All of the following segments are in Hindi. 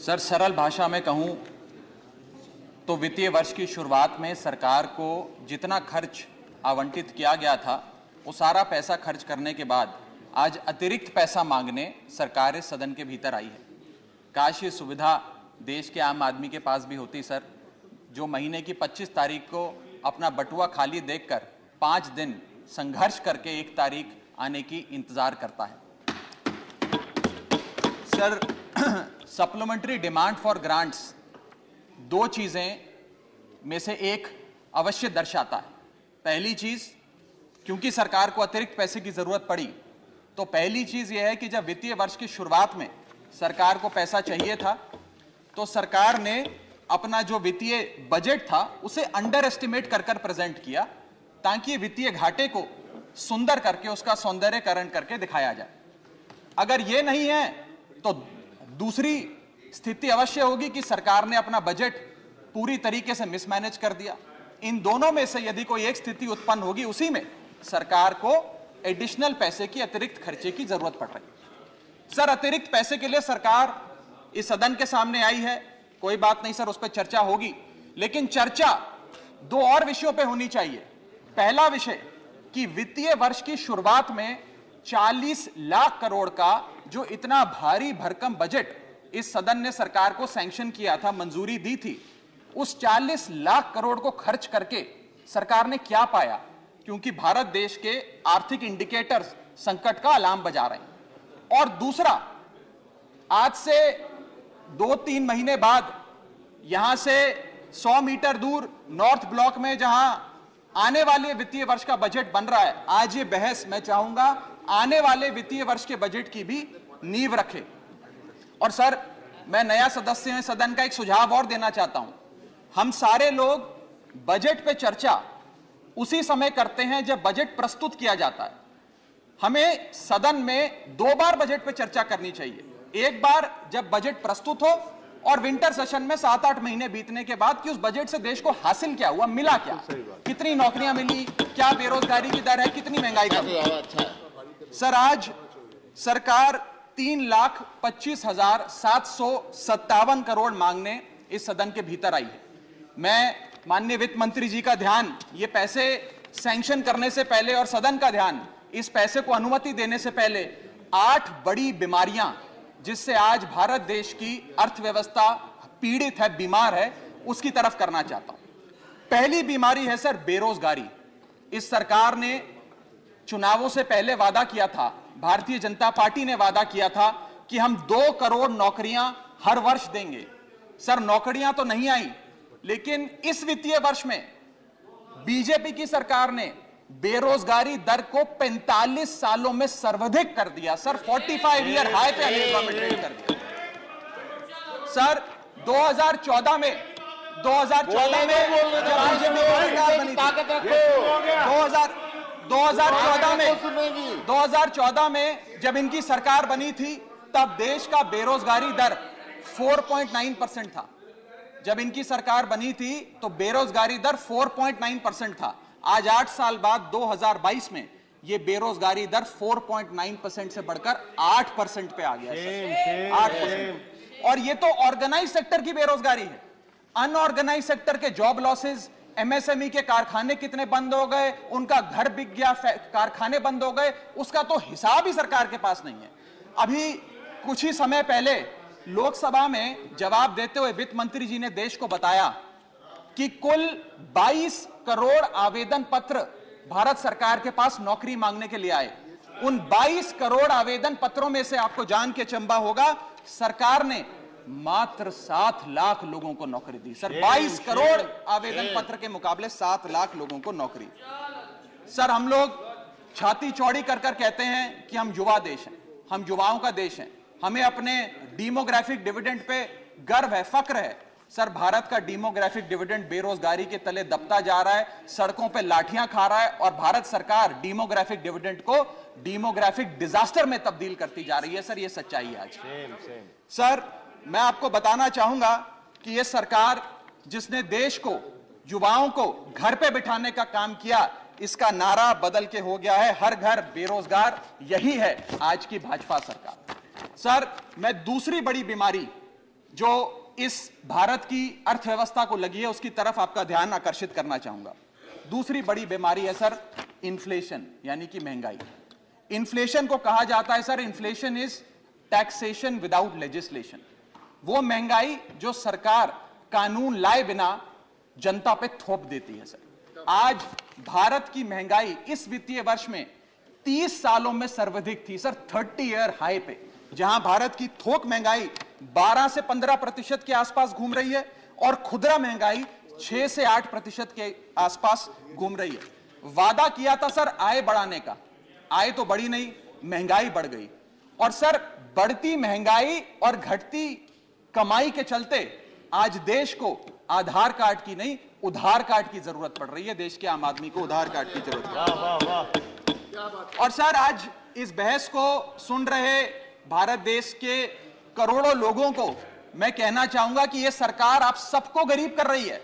सर, सरल भाषा में कहूं तो वित्तीय वर्ष की शुरुआत में सरकार को जितना खर्च आवंटित किया गया था वो सारा पैसा खर्च करने के बाद आज अतिरिक्त पैसा मांगने सरकार इस सदन के भीतर आई है। काश ये सुविधा देश के आम आदमी के पास भी होती सर, जो महीने की 25 तारीख को अपना बटुआ खाली देखकर 5 दिन संघर्ष करके 1 तारीख आने की इंतजार करता है। Sir, supplementary demand for grants 2 चीजें में से एक अवश्य दर्शाता है। पहली चीज, क्योंकि सरकार को अतिरिक्त पैसे की जरूरत पड़ी, तो पहली चीज यह है कि जब वित्तीय वर्ष की शुरुआत में सरकार को पैसा चाहिए था तो सरकार ने अपना जो वित्तीय बजट था उसे अंडर एस्टिमेट कर प्रेजेंट किया, ताकि वित्तीय घाटे को सुंदर करके उसका सौंदर्यकरण करके दिखाया जाए। अगर यह नहीं है तो दूसरी स्थिति अवश्य होगी कि सरकार ने अपना बजट पूरी तरीके से मिसमैनेज कर दिया। इन दोनों में से यदि कोई एक स्थिति उत्पन्न होगी, उसी में सरकार को एडिशनल पैसे की, अतिरिक्त खर्चे की जरूरत पड़ रही है। सर, अतिरिक्त पैसे के लिए सरकार इस सदन के सामने आई है, कोई बात नहीं सर, उस पर चर्चा होगी, लेकिन चर्चा 2 और विषयों पर होनी चाहिए। पहला विषय कि वित्तीय वर्ष की शुरुआत में 40 लाख करोड़ का जो इतना भारी भरकम बजट इस सदन ने सरकार को सैंक्शन किया था, मंजूरी दी थी, उस 40 लाख करोड़ को खर्च करके सरकार ने क्या पाया, क्योंकि भारत देश के आर्थिक इंडिकेटर्स संकट का अलार्म बजा रहे हैं। और दूसरा, आज से 2-3 महीने बाद यहां से 100 मीटर दूर नॉर्थ ब्लॉक में जहां आने वाले वित्तीय वर्ष का बजट बन रहा है, आज ये बहस मैं चाहूंगा आने वाले वित्तीय वर्ष के बजट की भी नींव रखे। और सर, मैं नया सदस्य हूं सदन का, एक सुझाव और देना चाहता हूं। हम सारे लोग बजट पे चर्चा उसी समय करते हैं जब बजट प्रस्तुत किया जाता है। हमें सदन में 2 बार बजट पे चर्चा करनी चाहिए। एक बार जब बजट प्रस्तुत हो, और विंटर सेशन में 7-8 महीने बीतने के बाद कि उस बजट से देश को हासिल क्या हुआ, मिला क्या, कितनी नौकरियां मिली, क्या बेरोजगारी की दर है, कितनी महंगाई कम है। सर, आज सरकार 3,25,757 करोड़ मांगने इस सदन के भीतर आई है। मैं माननीय वित्त मंत्री जी का ध्यान ये पैसे सैंक्शन करने से पहले और सदन का ध्यान इस पैसे को अनुमति देने से पहले 8 बड़ी बीमारियां जिससे आज भारत देश की अर्थव्यवस्था पीड़ित है, बीमार है, उसकी तरफ करना चाहता हूं। पहली बीमारी है सर बेरोजगारी। इस सरकार ने चुनावों से पहले वादा किया था, भारतीय जनता पार्टी ने वादा किया था कि हम 2 करोड़ नौकरियां हर वर्ष देंगे। सर, नौकरियां तो नहीं आई, लेकिन इस वित्तीय वर्ष में बीजेपी की सरकार ने बेरोजगारी दर को 45 सालों में सर्वाधिक कर दिया। सर, 45 ईयर हाई पे अनएम्प्लॉयमेंट कर दिया। सर, 2014 में जब बीजेपी की सरकार बनी थी, 2014 में जब इनकी सरकार बनी थी, तब देश का बेरोजगारी दर 4.9% था। जब इनकी सरकार बनी थी तो बेरोजगारी दर 4.9% था। आज 8 साल बाद 2022 में यह बेरोजगारी दर 4.9% से बढ़कर 8% पे आ गया है। 8%। और यह तो ऑर्गेनाइज सेक्टर की बेरोजगारी है। अनऑर्गेनाइज सेक्टर के जॉब लॉसेस, एमएसएमई के कारखाने कितने बंद हो गए, उनका घर बिक गया, कारखाने बंद हो गए, उसका तो हिसाब ही सरकार के पास नहीं है। अभी कुछ ही समय पहले लोकसभा में जवाब देते हुए वित्त मंत्री जी ने देश को बताया कि कुल 22 करोड़ आवेदन पत्र भारत सरकार के पास नौकरी मांगने के लिए आए। उन 22 करोड़ आवेदन पत्रों में से आपको जान के चंबा होगा, सरकार ने मात्र 7 लाख लोगों को नौकरी दी। सर, 22 करोड़ आवेदन पत्र के मुकाबले 7 लाख लोगों को नौकरी। सर, हम लोग छाती चौड़ी कर कहते हैं कि हम युवा देश हैं, हम युवाओं का देश है, हमें अपने डेमोग्राफिक डिविडेंड पे गर्व है, फक्र है। सर, भारत का डेमोग्राफिक डिविडेंड बेरोजगारी के तले दबता जा रहा है, सड़कों पे लाठियां खा रहा है, और भारत सरकार डेमोग्राफिक डिविडेंड को डेमोग्राफिक डिजास्टर में तब्दील करती जा रही है। सर, ये सच्चाई है आज। सर, मैं आपको बताना चाहूंगा कि यह सरकार जिसने देश को, युवाओं को घर पे बिठाने का काम किया, इसका नारा बदल के हो गया है हर घर बेरोजगार। यही है आज की भाजपा सरकार। सर, मैं दूसरी बड़ी बीमारी जो इस भारत की अर्थव्यवस्था को लगी है उसकी तरफ आपका ध्यान आकर्षित करना चाहूंगा। दूसरी बड़ी बीमारी है सर इन्फ्लेशन, यानी कि महंगाई। इन्फ्लेशन को कहा जाता है sir, inflation is taxation without legislation. वो महंगाई जो सरकार कानून लाए बिना जनता पे थोप देती है सर। आज भारत की महंगाई इस वित्तीय वर्ष में 30 सालों में सर्वाधिक थी सर, 30 ईयर हाई पे, जहां भारत की थोक महंगाई 12 से 15% के आसपास घूम रही है और खुदरा महंगाई 6 से 8% के आसपास घूम रही है। वादा किया था सर आय बढ़ाने का, आय तो बढ़ी नहीं, महंगाई बढ़ गई। और सर बढ़ती महंगाई और घटती कमाई के चलते आज देश को आधार कार्ड की नहीं, उधार कार्ड की जरूरत पड़ रही है। देश के आम आदमी को उधार कार्ड की जरूरत पड़ रही है। और सर आज इस बहस को सुन रहे भारत देश के करोड़ों लोगों को मैं कहना चाहूंगा कि यह सरकार आप सबको गरीब कर रही है।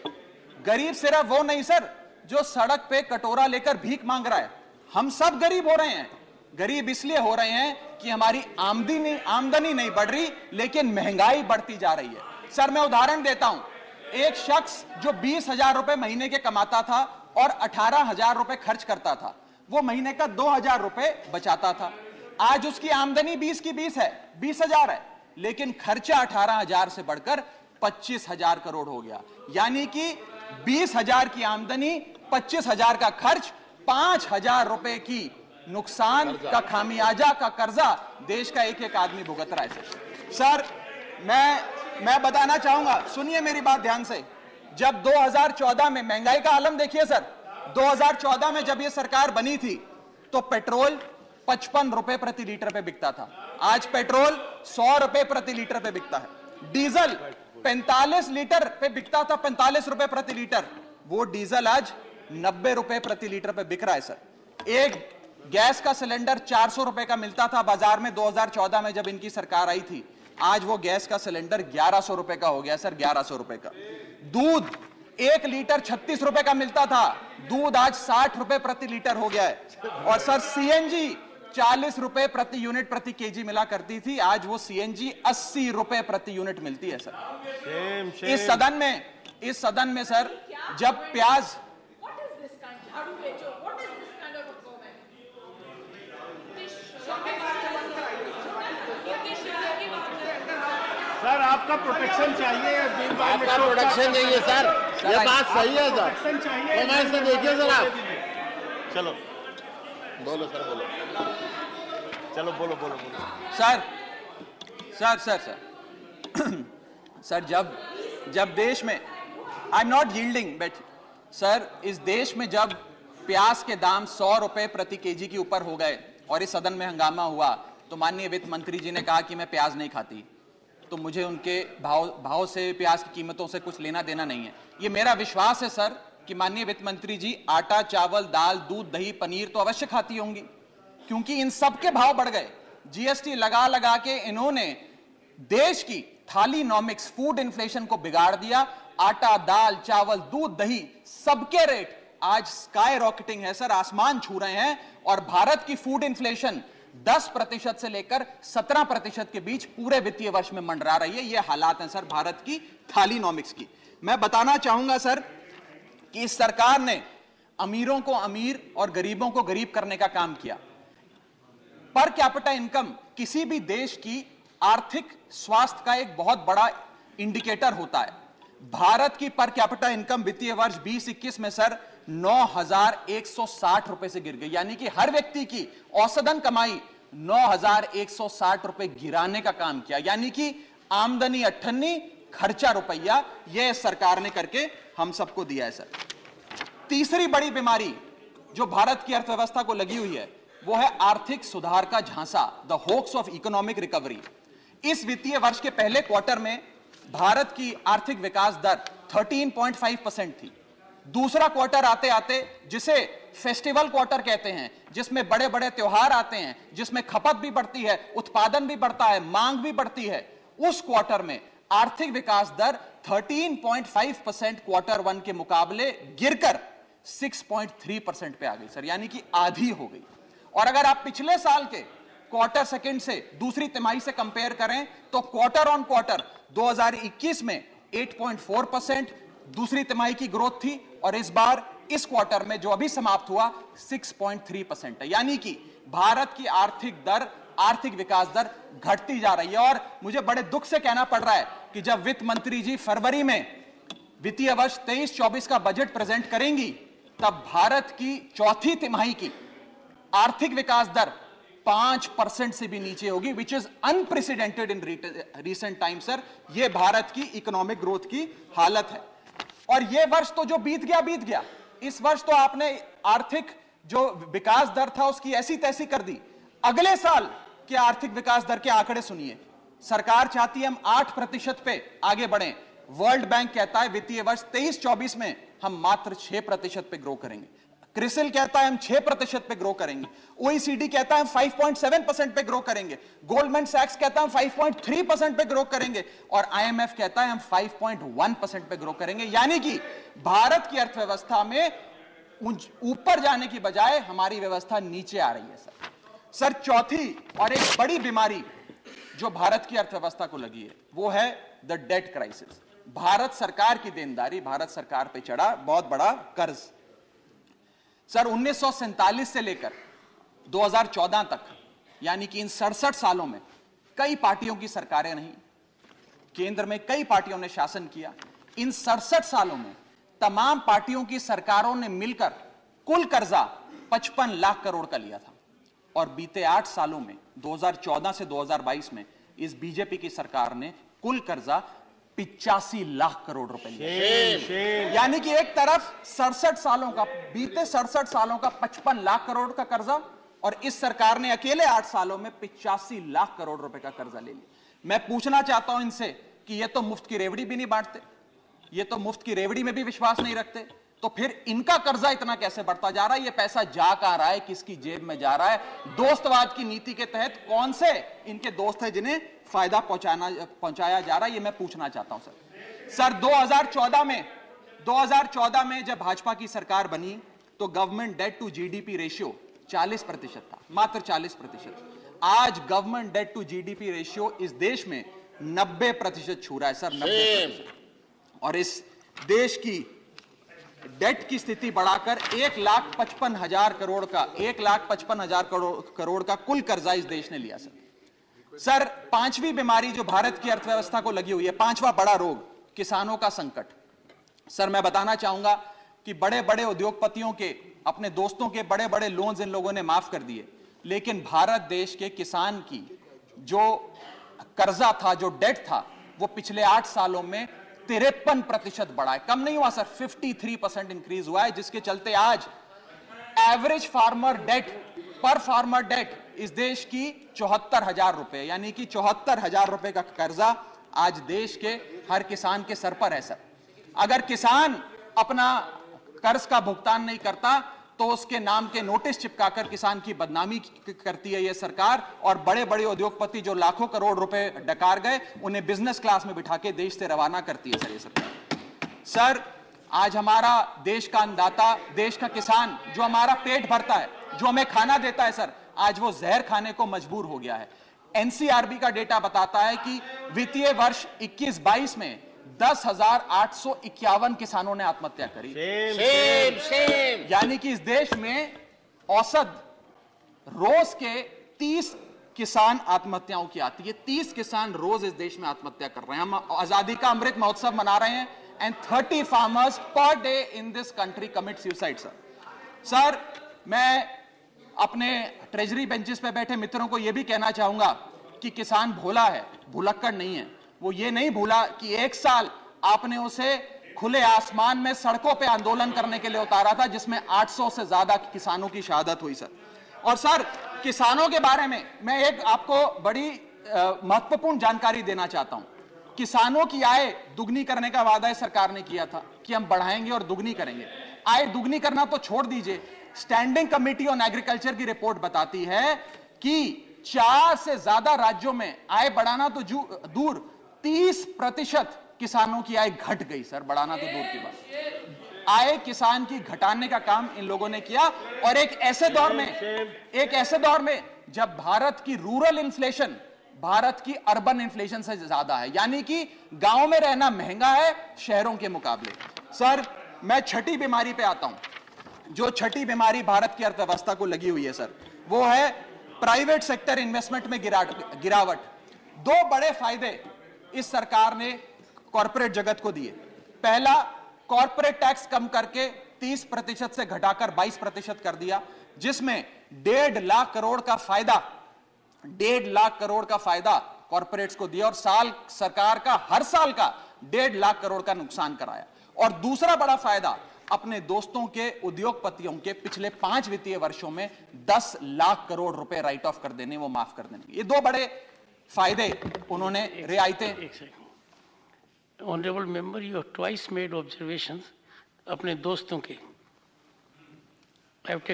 गरीब सिर्फ वो नहीं सर जो सड़क पे कटोरा लेकर भीख मांग रहा है, हम सब गरीब हो रहे हैं। गरीब इसलिए हो रहे हैं कि हमारी आमदनी नहीं बढ़ रही, लेकिन महंगाई बढ़ती जा रही है। सर मैं उदाहरण देता हूं, एक शख्स जो 20,000 रुपए महीने के कमाता था और 18,000 रुपए खर्च करता था, वो महीने का 2,000 रुपए बचाता था। आज उसकी आमदनी 20 की 20 है, 20,000 है, लेकिन खर्चा 18,000 से बढ़कर 25,000 करोड़ हो गया। यानी कि 20,000 की आमदनी, 25,000 का खर्च, 5,000 रुपए की नुकसान का खामियाजा का कर्जा देश का एक एक आदमी भुगत रहा है। सर मैं बताना चाहूंगा, सुनिए मेरी बात ध्यान से। जब 2014 में महंगाई का आलम देखिए सर, 2014 में जब यह सरकार बनी थी तो पेट्रोल 55 रुपए प्रति लीटर पे बिकता था, आज पेट्रोल 100 रुपए प्रति लीटर पे बिकता है। डीजल 45 लीटर पे बिकता था, 45 रुपए प्रति लीटर, वो डीजल आज 90 रुपए प्रति लीटर पे बिक रहा है सर। एक गैस का सिलेंडर 400 रुपए का मिलता था बाजार में 2014 में जब इनकी सरकार आई थी, आज वो गैस का सिलेंडर 1100 रुपए का हो गया सर, 1100 रुपए का। दूध 1 लीटर 36 रुपए का मिलता था, दूध आज 60 रुपए प्रति लीटर हो गया है। और सर सीएनजी 40 रुपए प्रति यूनिट प्रति केजी मिला करती थी, आज वो सीएनजी 80 रुपए प्रति यूनिट मिलती है सर। इस सदन में सर जब प्याज सर आपका प्रोटेक्शन चाहिए, आपका प्रोटेक्शन चाहिए सर, ये बात सही है सर। कमेंट से देखिए सर आप। चलो बोलो सर, बोलो, चलो बोलो बोलो बोलो सर जब देश में, I am not yielding, but sir इस देश में जब प्याज के दाम 100 रुपए प्रति केजी के ऊपर हो गए और इस सदन में हंगामा हुआ तो माननीय वित्त मंत्री जी ने कहा कि मैं प्याज नहीं खाती, तो मुझे उनके भाव से, प्याज की कीमतों से कुछ लेना देना नहीं है। ये मेरा विश्वास है सर कि माननीय वित्त मंत्री जी आटा, चावल, दाल, दूध, दही, पनीर तो अवश्य खाती होंगी, क्योंकि इन सब के भाव बढ़ गए। जीएसटी लगा लगा के इन्होंने देश की थालीनॉमिक्स, फूड इन्फ्लेशन को बिगाड़ दिया। आटा, दाल, चावल, दूध, दही, सबके रेट आज स्काई रॉकेटिंग है सर, आसमान छू रहे हैं। और भारत की फूड इन्फ्लेशन 10% से लेकर 17% के बीच पूरे वित्तीय वर्ष में मंडरा रही है। ये हालात हैं सर भारत की थालीनॉमिक्स की। मैं बताना चाहूंगा सर कि इस सरकार ने अमीरों को अमीर और गरीबों को गरीब करने का काम किया। पर कैपिटा इनकम किसी भी देश की आर्थिक स्वास्थ्य का एक बहुत बड़ा इंडिकेटर होता है। भारत की पर कैपिटा इनकम वित्तीय वर्ष 2021 में सर 9,160 रुपए से गिर गई, यानी कि हर व्यक्ति की औसतन कमाई 9,160 रुपए गिराने का काम किया। यानी कि आमदनी 98, खर्चा रुपया, यह सरकार ने करके हम सबको दिया है सर। तीसरी बड़ी बीमारी जो भारत की अर्थव्यवस्था को लगी हुई है वो है आर्थिक सुधार का झांसा, the hoax of economic recovery. इस वित्तीय वर्ष के पहले क्वार्टर में भारत की आर्थिक विकास दर 13.5% थी। दूसरा क्वार्टर आते आते, जिसे फेस्टिवल क्वार्टर कहते हैं, जिसमें बड़े बड़े त्योहार आते हैं, जिसमें खपत भी बढ़ती है, उत्पादन भी बढ़ता है, मांग भी बढ़ती है, उस क्वार्टर में आर्थिक विकास दर 13.5% क्वार्टर 1 के मुकाबले गिरकर 6.3% पे आ गई सर, यानी कि आधी हो गई। और अगर आप पिछले साल के क्वार्टर सेकंड से दूसरी तिमाही से कंपेयर करें तो क्वार्टर ऑन क्वार्टर 2021 में 8.4% दूसरी तिमाही की ग्रोथ थी और इस बार इस क्वार्टर में जो अभी समाप्त हुआ 6.3% है। यानी कि भारत की आर्थिक विकास दर घटती जा रही है। और मुझे बड़े दुख से कहना पड़ रहा है कि जब वित्त मंत्री जी फरवरी में वित्तीय वर्ष 23-24 का बजट प्रेजेंट करेंगी तब भारत की चौथी तिमाही की आर्थिक विकास दर 5% से भी नीचे होगी, which is unprecedented in recent time sir. यह भारत की इकोनॉमिक ग्रोथ की हालत है। और यह वर्ष तो जो बीत गया, इस वर्ष तो आपने आर्थिक जो विकास दर था उसकी ऐसी तैसी कर दी। अगले साल के आर्थिक विकास दर के आंकड़े सुनिए। सरकार चाहती है हम 8% पे आगे बढ़ें। वर्ल्ड बैंक कहता है वित्तीय वर्ष 23-24 में हम मात्र 6% पे ग्रो करेंगे। क्रिसिल कहता है हम 6% पे ग्रो करेंगे। ओईसीडी कहता है हम 5.7% पे ग्रो करेंगे। गोल्डमैन सैक्स कहता है हम 5.3% पे ग्रो करेंगे और आईएमएफ कहता है हम 5.1% पे ग्रो करेंगे। यानी कि भारत की अर्थव्यवस्था में ऊपर जाने की बजाय हमारी व्यवस्था नीचे आ रही है सर। चौथी और एक बड़ी बीमारी जो भारत की अर्थव्यवस्था को लगी है वो है द डेट क्राइसिस। भारत सरकार की देनदारी, भारत सरकार पे चढ़ा बहुत बड़ा कर्ज। सर 1947 से लेकर 2014 तक यानी कि इन 67 सालों में कई पार्टियों की सरकारें रहीं, केंद्र में कई पार्टियों ने शासन किया। इन 67 सालों में तमाम पार्टियों की सरकारों ने मिलकर कुल कर्जा 55 लाख करोड़ का लिया था और बीते 8 सालों में 2014 से 2022 में इस बीजेपी की सरकार ने कुल कर्जा 85 लाख करोड़ रुपए लिया। यानी कि एक तरफ 67 सालों का, बीते 67 सालों का 55 लाख करोड़ का कर्जा और इस सरकार ने अकेले 8 सालों में 85 लाख करोड़ रुपए का कर्जा ले लिया। मैं पूछना चाहता हूं इनसे कि ये तो मुफ्त की रेवड़ी भी नहीं बांटते, ये तो मुफ्त की रेवड़ी में भी विश्वास नहीं रखते, तो फिर इनका कर्जा इतना कैसे बढ़ता जा रहा है? ये पैसा जा कहां रहा है, किसकी जेब में जा रहा है? दोस्तवाद की नीति के तहत कौन से इनके दोस्त हैं जिन्हें फायदा पहुंचाया जा रहा है? ये मैं पूछना चाहता हूं सर 2014 में जब भाजपा की सरकार बनी तो government debt to GDP ratio 40% था, मात्र 40%। आज government debt to GDP ratio इस देश में 90% छू रहा है सर, 90%। और इस देश की डेट की स्थिति बढ़ाकर 1,55,000 करोड़ का 1,55,000 करोड़ का कुल कर्जा इस देश ने लिया सर। पांचवी बीमारी जो भारत की अर्थव्यवस्था को लगी हुई है, पांचवा बड़ा रोग, किसानों का संकट। सर मैं बताना चाहूंगा कि बड़े बड़े उद्योगपतियों के, अपने दोस्तों के बड़े बड़े लोन्स इन लोगों ने माफ कर दिए, लेकिन भारत देश के किसान की जो कर्जा था, जो डेट था, वो पिछले 8 सालों में 53% बढ़ा है, कम नहीं हुआ सर, 53% इंक्रीज हुआ है, जिसके चलते आज एवरेज फार्मर डेट पर फार्मर डेट इस देश की 74,000 रुपए, यानी कि 74,000 रुपए का कर्जा आज देश के हर किसान के सर पर है सर। अगर किसान अपना कर्ज का भुगतान नहीं करता तो उसके नाम के नोटिस चिपकाकर किसान की बदनामी करती है ये सरकार, और बड़े बड़े उद्योगपति जो लाखों करोड़ रुपए डकार गए उन्हें बिजनेस क्लास में बिठा के देश से रवाना करती है सर ये सरकार। सर आज हमारा देश का अन्नदाता, देश का किसान जो हमारा पेट भरता है, जो हमें खाना देता है सर, आज वो जहर खाने को मजबूर हो गया है। एनसीआरबी का डेटा बताता है कि वित्तीय वर्ष 21-22 में 10,851 किसानों ने आत्महत्या करी। यानी कि इस देश में औसत रोज के 30 किसान आत्महत्याओं की आती है, 30 किसान रोज इस देश में आत्महत्या कर रहे हैं। हम आजादी का अमृत महोत्सव मना रहे हैं and 30 farmers per day in this country commit suicide sir. मैं अपने ट्रेजरी बेंचेस पे बैठे मित्रों को यह भी कहना चाहूंगा कि किसान भोला है, भुलक्कड़ नहीं है। वो ये नहीं भूला कि 1 साल आपने उसे खुले आसमान में सड़कों पे आंदोलन करने के लिए उतारा था, जिसमें 800 से ज्यादा किसानों की शहादत हुई सर। और सर किसानों के बारे में मैं एक आपको बड़ी महत्वपूर्ण जानकारी देना चाहता हूं। किसानों की आय दुगनी करने का वादा सरकार ने किया था कि हम बढ़ाएंगे और दुगनी करेंगे। आय दुगनी करना तो छोड़ दीजिए, स्टैंडिंग कमेटी ऑन एग्रीकल्चर की रिपोर्ट बताती है कि 4 से ज्यादा राज्यों में आय बढ़ाना तो दूर, 30% किसानों की आय घट गई सर, बढ़ाना तो दूर की बात। आय किसान की घटाने का काम इन लोगों ने किया। और एक ऐसे दौर में जब भारत की रूरल इन्फ्लेशन भारत की अर्बन इन्फ्लेशन से ज्यादा है, यानी कि गांव में रहना महंगा है शहरों के मुकाबले। सर, मैं छठी बीमारी पे आता हूं। जो छठी बीमारी भारत की अर्थव्यवस्था को लगी हुई है सर, वो है प्राइवेट सेक्टर इन्वेस्टमेंट में गिरावट। दो बड़े फायदे इस सरकार ने कॉर्पोरेट जगत को दिए। पहला, कॉर्पोरेट टैक्स कम करके 30% से घटाकर 22% कर दिया, जिसमें 1.5 लाख करोड़ का फायदा 1.5 लाख करोड़ का फायदा कॉर्पोरेट्स को दिया और सरकार का हर साल का 1.5 लाख करोड़ का नुकसान कराया। और दूसरा बड़ा फायदा, अपने दोस्तों के उद्योगपतियों के पिछले 5 वित्तीय वर्षों में 10 लाख करोड़ रुपए राइट ऑफ कर देने, वो माफ कर देने। ये दो बड़े फायदे उन्होंने, रियायतें। Honorable member, you have twice made observations अपने दोस्तों के. I have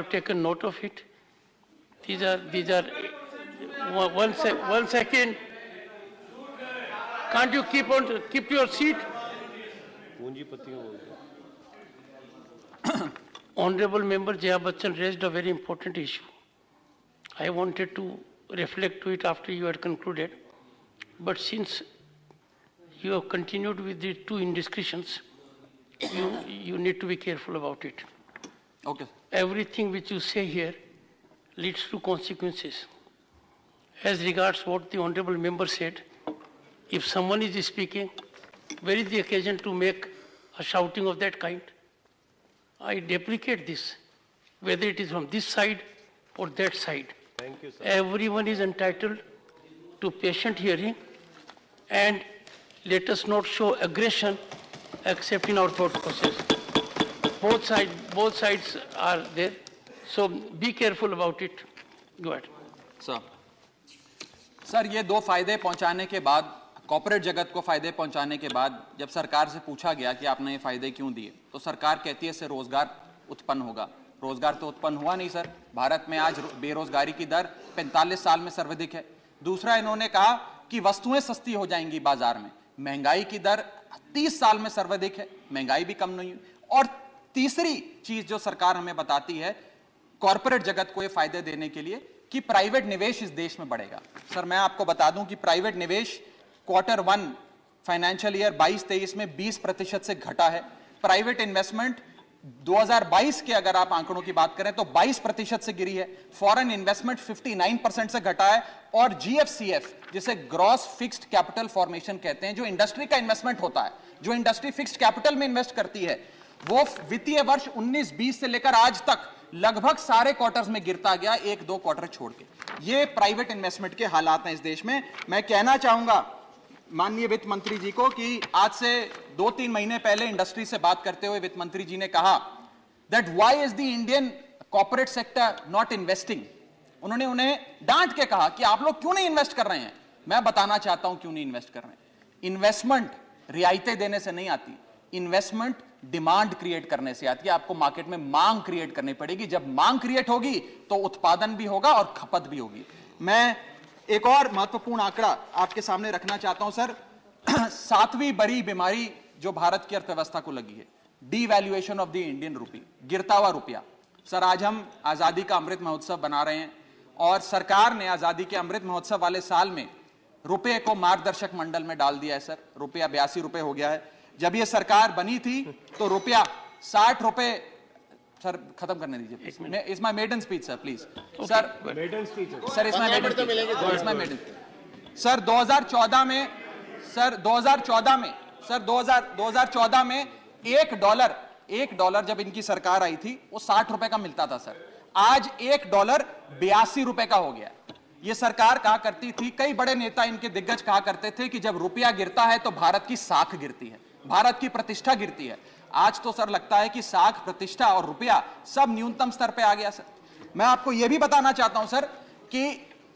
taken note of it. These are. One second. Can't you keep to your seat? Honorable member Jaya Bachchan raised a very important issue. I wanted to reflect to it after you had concluded, but since you have continued with the two indiscretions, you need to be careful about it. Okay. Everything which you say here leads to consequences. As regards what the honorable member said, if someone is speaking, where is the occasion to make a shouting of that kind? I deprecate this, whether it is from this side or that side. Thank you, sir. Everyone is entitled to patient hearing, and let us not show aggression except in our thought process. Both sides are there, so be careful about it. Go ahead. Sir, ये दो फायदे पहुंचाने के बाद, कॉर्पोरेट जगत को फायदे पहुंचाने के बाद, जब सरकार से पूछा गया कि आपने ये फायदे क्यों दिए, तो सरकार कहती है इससे रोजगार उत्पन्न होगा। रोजगार तो उत्पन्न हुआ नहीं सर। भारत में आज बेरोजगारी की दर 45 साल में सर्वाधिक है। दूसरा, इन्होंने कहा कि वस्तुएं सस्ती हो जाएंगी बाजार में। महंगाई की दर 30 साल में सर्वाधिक है, महंगाई भी कम नहीं हुई। और तीसरी चीज जो सरकार हमें बताती है कॉर्पोरेट जगत को ये फायदे देने के लिए, कि प्राइवेट निवेश इस देश में बढ़ेगा। सर, मैं आपको बता दूं कि प्राइवेट निवेश Q1 फाइनेंशियल ईयर 22-23 में 20% से घटा है। प्राइवेट इन्वेस्टमेंट 2022 के अगर आप आंकड़ों की बात करें तो 22% से गिरी है। फॉरेन इन्वेस्टमेंट 59% से घटा है। और GFCF, जिसे ग्रॉस फिक्स्ड कैपिटल फॉर्मेशन कहते हैं, जो इंडस्ट्री का इन्वेस्टमेंट होता है, जो इंडस्ट्री फिक्स्ड कैपिटल में इन्वेस्ट करती है, वो वित्तीय वर्ष 19-20 से लेकर आज तक लगभग सारे क्वार्टर्स में गिरता गया, 1-2 क्वार्टर छोड़ के। ये प्राइवेट इन्वेस्टमेंट के हालात हैं इस देश में। मैं कहना चाहूंगा माननीय वित्त मंत्री जी को कि आज से 2-3 महीने पहले इंडस्ट्री से बात करते हुए वित्त मंत्री जी ने कहा that why is the Indian corporate sector not investing. उन्होंने उन्हें डांट के कहा कि आप लोग क्यों नहीं इन्वेस्ट कर रहे हैं। मैं बताना चाहता हूं क्यों नहीं इन्वेस्ट कर रहे हैं। इन्वेस्टमेंट रियायतें देने से नहीं आती, इन्वेस्टमेंट डिमांड क्रिएट करने से आती है। आपको मार्केट में मांग क्रिएट करनी पड़ेगी। जब मांग क्रिएट होगी तो उत्पादन भी होगा और खपत भी होगी। मैं एक और महत्वपूर्ण आंकड़ा आपके सामने रखना चाहता हूं सर। 7वीं बड़ी बीमारी जो भारत की अर्थव्यवस्था को लगी है, devaluation of the Indian rupee, गिरता हुआ रुपया। सर, आज हम आजादी का अमृत महोत्सव बना रहे हैं और सरकार ने आजादी के अमृत महोत्सव वाले साल में रुपये को मार्गदर्शक मंडल में डाल दिया है। सर, रुपया 82 रुपए हो गया है। जब ये सरकार बनी थी तो रुपया 60 रुपए। सर, खत्म करने दीजिए। It's my maiden speech sir, please. Sir, maiden speech sir, it's my maiden. Sir, 2014 में 1 डॉलर जब इनकी सरकार आई थी वो 60 रुपए का मिलता था सर। आज 1 डॉलर 82 रुपए का हो गया। ये सरकार कहा करती थी, कई बड़े नेता इनके दिग्गज कहा करते थे कि जब रुपया गिरता है तो भारत की साख गिरती है, भारत की प्रतिष्ठा गिरती है। आज तो सर लगता है कि साख, प्रतिष्ठा और रुपया सब न्यूनतम स्तर पे आ गया सर। मैं आपको यह भी बताना चाहता हूं सर कि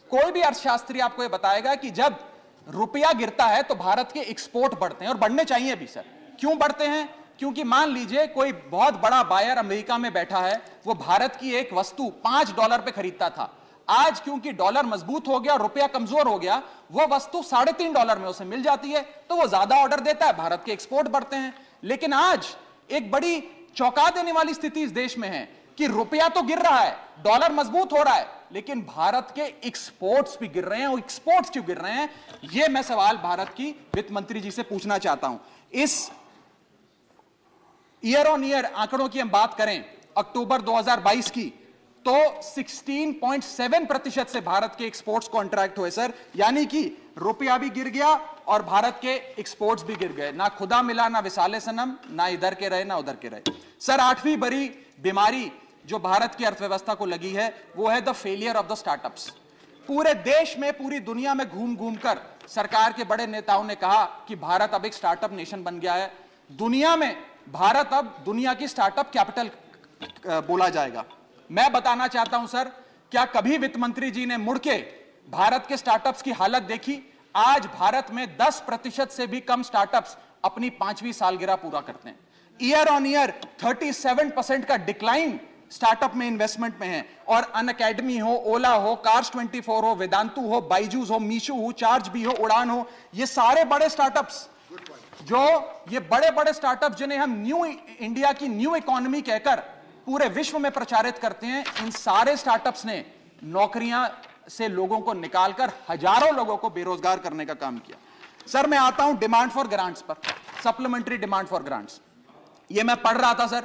कोई भी अर्थशास्त्री आपको यह बताएगा कि जब रुपया गिरता है तो भारत के एक्सपोर्ट बढ़ते हैं, और बढ़ने चाहिए भी सर। क्यों बढ़ते हैं? क्योंकि मान लीजिए कोई बहुत बड़ा बायर अमेरिका में बैठा है, वो भारत की एक वस्तु 5 डॉलर पे खरीदता था। आज क्योंकि डॉलर मजबूत हो गया और रुपया कमजोर हो गया, वो वस्तु 3.5 डॉलर में उसे मिल जाती है, तो वो ज्यादा ऑर्डर देता है, भारत के एक्सपोर्ट बढ़ते हैं। लेकिन आज एक बड़ी चौंका देने वाली स्थिति इस देश में है कि रुपया तो गिर रहा है, डॉलर मजबूत हो रहा है, लेकिन भारत के एक्सपोर्ट्स भी गिर रहे हैं। और एक्सपोर्ट्स क्यों गिर रहे हैं, यह मैं सवाल भारत की वित्त मंत्री जी से पूछना चाहता हूं। इस ईयर ऑन ईयर आंकड़ों की हम बात करें अक्टूबर 2022 की, तो 16.7% से भारत के एक्सपोर्ट्स कॉन्ट्रैक्ट हुए सर, यानी कि रुपया भी गिर गया और भारत के एक्सपोर्ट्स भी गिर गए। ना खुदा मिला, ना विसाले सनम, ना इधर के रहे ना उधर के रहे। सर, 8वीं बड़ी बीमारी जो भारत की अर्थव्यवस्था को लगी है वो है the failure of the startups. पूरे देश में, पूरी दुनिया में घूम घूम कर सरकार के बड़े नेताओं ने कहा कि भारत अब एक स्टार्टअप नेशन बन गया है। दुनिया में भारत अब दुनिया की स्टार्टअप कैपिटल बोला जाएगा। मैं बताना चाहता हूं सर, क्या कभी वित्त मंत्री जी ने मुड़ के भारत के स्टार्टअप्स की हालत देखी? आज भारत में 10% से भी कम स्टार्टअप्स अपनी 5वीं सालगिरह पूरा करते हैं। ईयर ऑन ईयर 37% का डिक्लाइन स्टार्टअप में इन्वेस्टमेंट में है। और अनअकैडमी हो, ओला हो, कार्स 24 हो, वेदांतु हो, बाइजूस हो, मीशो हो, चार्ज भी हो, उड़ान हो, ये सारे बड़े स्टार्टअप्स, जो ये बड़े बड़े स्टार्टअप जिन्हें हम न्यू इंडिया की न्यू इकोनॉमी कहकर पूरे विश्व में प्रचारित करते हैं, इन सारे स्टार्टअप्स ने नौकरियां से लोगों को निकालकर हजारों लोगों को बेरोजगार करने का काम किया। सर, मैं आता हूं डिमांड फॉर ग्रांट्स पर, सप्लीमेंट्री डिमांड फॉर ग्रांट्स। ये मैं पढ़ रहा था सर,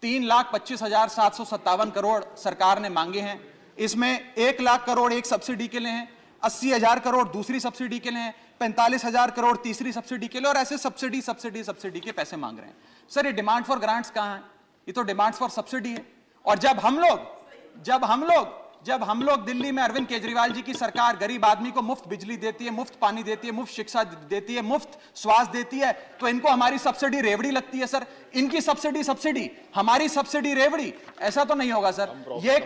3,25,757 करोड़ सरकार ने मांगे हैं। इसमें 1 लाख करोड़ एक सब्सिडी के लिए हैं, 80,000 करोड़ दूसरी सब्सिडी के लिए हैं, 45,000 करोड़ तीसरी सब्सिडी के लिए, और ऐसे सब्सिडी के पैसे मांग रहे हैं। सर, ये डिमांड फॉर ग्रांट्स कहां है? ये तो डिमांड फॉर सब्सिडी है। और जब हम लोग दिल्ली में अरविंद केजरीवाल जी की सरकार गरीब आदमी को मुफ्त बिजली देती है, मुफ्त पानी देती है, मुफ्त शिक्षा देती है, मुफ्त स्वास्थ्य देती है, तो इनको हमारी सब्सिडी रेवड़ी लगती है सर। इनकी सब्सिडी, हमारी सब्सिडी रेवड़ी, ऐसा तो नहीं होगा सर। ये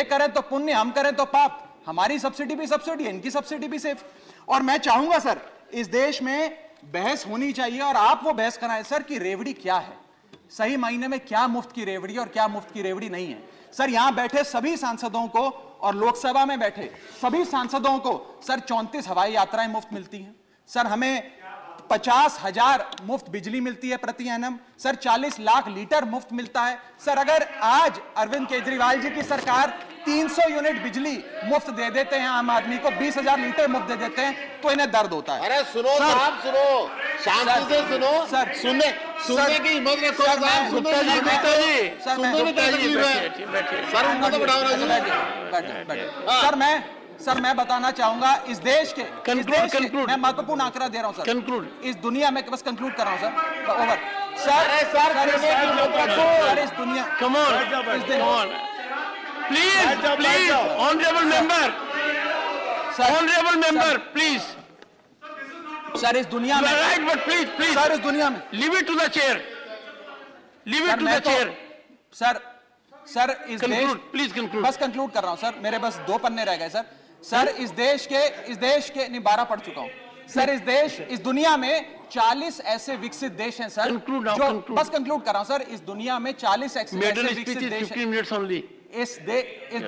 करें तो पुण्य, हम करें तो पाप। हमारी सब्सिडी भी सब्सिडी है, इनकी सब्सिडी भी सेफ। और मैं चाहूंगा सर, इस देश में बहस होनी चाहिए और आप वो बहस कराएं सर कि रेवड़ी क्या है, सही मायने में क्या मुफ्त की रेवड़ी और क्या मुफ्त की रेवड़ी नहीं है। सर, यहां बैठे सभी सांसदों को और लोकसभा में बैठे सभी सांसदों को सर 34 हवाई यात्राएं मुफ्त मिलती हैं। सर, हमें 50,000 मुफ्त बिजली मिलती है प्रति एनम। सर, 40 लाख लीटर मुफ्त मिलता है। सर, अगर आज अरविंद केजरीवाल जी की सरकार 300 यूनिट बिजली मुफ्त दे देते हैं आम आदमी को, 20,000 लीटर मुफ्त दे देते हैं, तो इन्हें दर्द होता है। अरे सुनो साहब, सुनो, शांति से सुनो सर, सुनने की हिम्मत रखो साहब। गुप्ता जी, गुप्ता जी, सुनने में क्या तकलीफ है? सर, उनको तो बढ़ाओ ना। सर, मैं बताना चाहूंगा, इस देश के Conclude. मैं महत्वपूर्ण आंकड़ा दे रहा हूं सर। Conclude. इस दुनिया में, बस कंक्लूड कर रहा हूं सर, ओवर। सर, इस दुनिया, come on, please, honorable member, please. Sir, इस दुनिया में, Right, but please, सर, इस दुनिया में, leave it to the chair. Sir, इस देश, Please conclude. बस कंक्लूड कर रहा हूं सर, मेरे बस 2 पन्ने रह गए सर। सर, इस देश के नहीं, 12 पढ़ चुका हूं सर। इस दुनिया में 40 ऐसे विकसित देश हैं सर, Conclude now, जो, conclude. बस कंक्लूड कर रहा हूं सर, इस दुनिया में 40 ऐसे Maiden विकसित speech is देश 15 हैं। minutes only. इस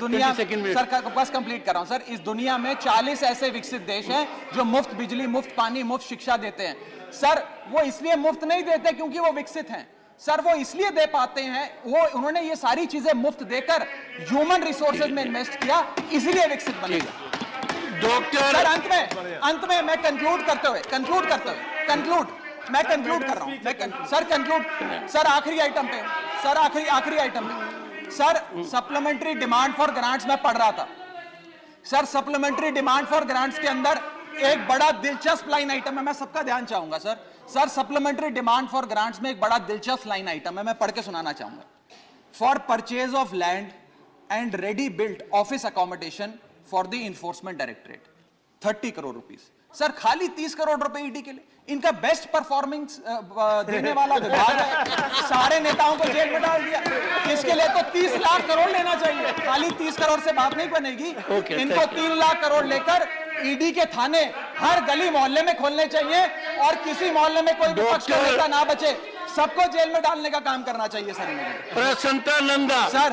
दुनिया 22nd minute. सर, बस कंप्लीट कर रहा हूं सर, इस दुनिया में 40 ऐसे विकसित देश हैं जो मुफ्त बिजली, मुफ्त पानी, मुफ्त शिक्षा देते हैं। सर, वो इसलिए मुफ्त नहीं देते क्योंकि वो विकसित हैं सर, वो इसलिए दे पाते हैं, उन्होंने ये सारी चीजें मुफ्त देकर ह्यूमन रिसोर्सेज में इन्वेस्ट किया, इसलिए विकसित बने। डॉक्टर, सर, अंत में मैं कंक्लूड करते हुए मैं कंक्लूड कर रहा हूं सर, आखिरी आइटम पे sir, supplementary demand for grants में पढ़ रहा था sir. Supplementary demand for grants के अंदर एक बड़ा दिलचस्प लाइन आइटम है, मैं सबका ध्यान चाहूंगा sir. Supplementary demand for grants में एक बड़ा दिलचस्प लाइन आइटम है, मैं पढ़ के सुनाना चाहूंगा। For purchase of land and ready built office accommodation for the enforcement directorate 30 crore rupees. Sir, खाली 30 करोड़ रुपए ईडी के लिए। इनका बेस्ट परफॉर्मेंस देने वाला विभाग है, सारे नेताओं को जेल में डाल दिया। इसके लिए तो 30 लाख करोड़ लेना चाहिए, खाली 30 करोड़ से बात नहीं बनेगी। इनको 3 लाख करोड़ लेकर ईडी के थाने हर गली मोहल्ले में खोलने चाहिए और किसी मोहल्ले में कोई विपक्ष का नेता ना बचे, सबको जेल में डालने का काम करना चाहिए सर। प्रसन्नता नंदा, सर,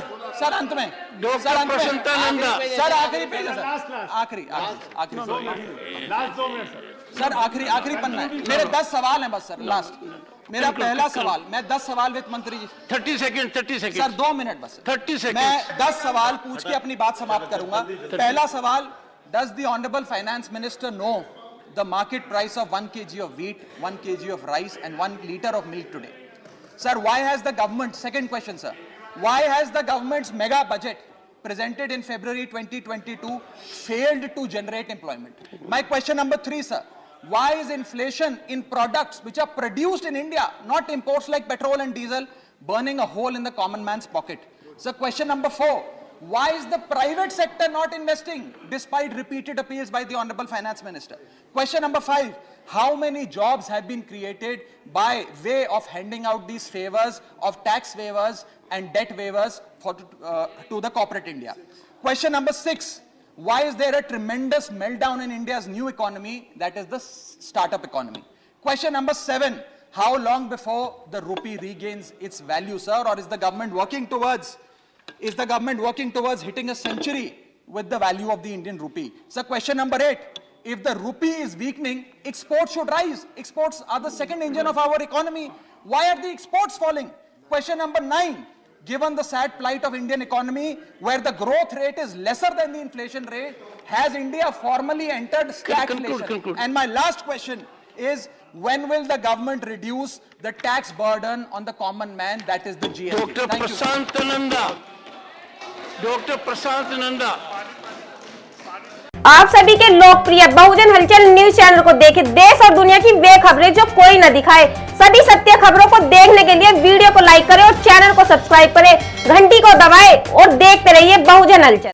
अंत में प्रसन्नता नंदा, सर, आखिरी पेज है सर, आखिरी लास्ट 2 मिनट सर। सर आखिरी पन्ना है, मेरे 10 सवाल हैं बस सर, लास्ट मेरा पहला सवाल, मैं 10 सवाल वित्त मंत्री जी 30 सेकंड सर 2 मिनट बस 30 सेकंड मैं 10 सवाल पूछ के अपनी बात समाप्त करूंगा। पहला सवाल, does the honourable finance minister know the market price of 1 kg of wheat, 1 kg of rice and 1 liter of milk today? Sir, why has the government, second question sir, why has the government's mega budget presented in February 2022 failed to generate employment? My question number 3 sir, why is inflation in products which are produced in India, not imports like petrol and diesel, burning a hole in the common man's pocket? So question number 4, why is the private sector not investing despite repeated appeals by the Honorable Finance Minister? Question number 5, how many jobs have been created by way of handing out these favors of tax waivers and debt waivers to the corporate India? Question number 6, why is there a tremendous meltdown in India's new economy, that is the startup economy? Question number 7, how long before the rupee regains its value, sir, or is the government working towards hitting a century with the value of the Indian rupee? So question number 8, if the rupee is weakening, exports should rise. Exports are the second engine of our economy. Why are the exports falling? Question number 9, given the sad plight of Indian economy, where the growth rate is lesser than the inflation rate, has India formally entered stagflation? Conclude. And my last question is, when will the government reduce the tax burden on the common man, that is the GST? Dr. Thank you. प्रशांत नंदा आप सभी के लोकप्रिय बहुजन हलचल न्यूज चैनल को देखें, देश और दुनिया की वे खबरें जो कोई न दिखाए। सभी सत्य खबरों को देखने के लिए वीडियो को लाइक करें और चैनल को सब्सक्राइब करें, घंटी को दबाएं और देखते रहिए बहुजन हलचल।